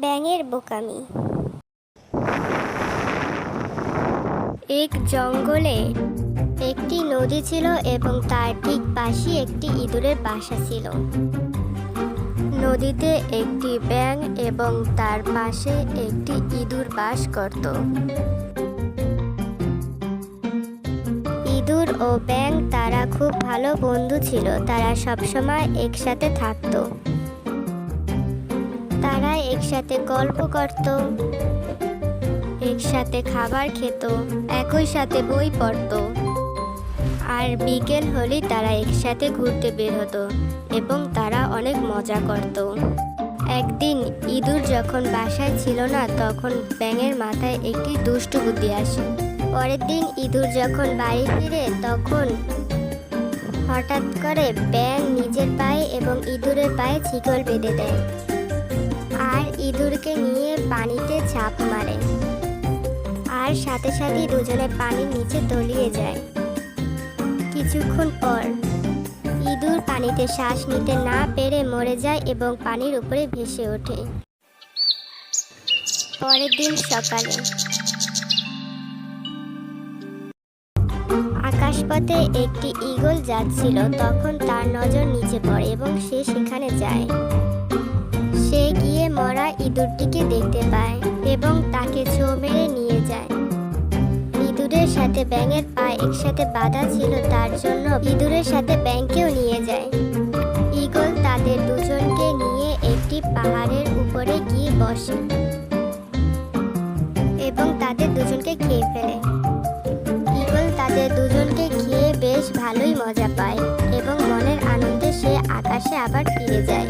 ব্যাঙের বোকামি। এক জঙ্গলে একটি নদী ছিল এবং তার ঠিক পাশে একটি ইঁদুরের বাসা ছিল। নদীতে একটি ব্যাঙ এবং তার পাশে একটি ইঁদুর বাস করত। ইঁদুর ও ব্যাঙ তারা খুব ভালো বন্ধু ছিল। তারা সবসময় একসাথে থাকত। তারা একসাথে গল্প করত, একসাথে খাবার খেত, একই সাথে বই পড়ত। আর বিকেল হলেই তারা একসাথে ঘুরতে বের হতো এবং তারা অনেক মজা করত। একদিন ইঁদুর যখন বাসায় ছিল না, তখন ব্যাঙের মাথায় একটি দুষ্টু বুদ্ধি আসে। পরের দিন ইঁদুর যখন বাড়ি ফিরে, তখন হঠাৎ করে ব্যাঙ নিজের পায়ে এবং ইঁদুরের পায়ে শিকল বেঁধে দেয় আর ইঁদুরকে নিয়ে পানিতে ঝাঁপ মারে। আর সাথে সাথেই দুজনে পানির নিচে তলিয়ে যায়। কিছুক্ষণ পর ইঁদুর পানিতে শ্বাস নিতে না পেরে মরে যায় এবং পানির উপরে ভেসে ওঠে। পরের দিন সকালে আকাশপথে একটি ঈগল যাচ্ছিল। তখন তার নজর নিচে পড়ে এবং সে সেখানে যায়। সে গিয়ে মরা ইঁদুরটিকে দেখতে পায় এবং তাকে ছোঁ মেরে নিয়ে যায়। ইঁদুরের সাথে ব্যাঙের পা একসাথে বাঁধা ছিল, তার জন্য ইঁদুরের সাথে ব্যাঙকেও নিয়ে যায়। ঈগল তাদের দুজনকে নিয়ে একটি পাহাড়ের উপরে গিয়ে বসে এবং তাদের দুজনকে খেয়ে ফেলে। ঈগল তাদের দুজনকে খেয়ে বেশ ভালোই মজা পায় এবং মনের আনন্দে সে আকাশে আবার ফিরে যায়।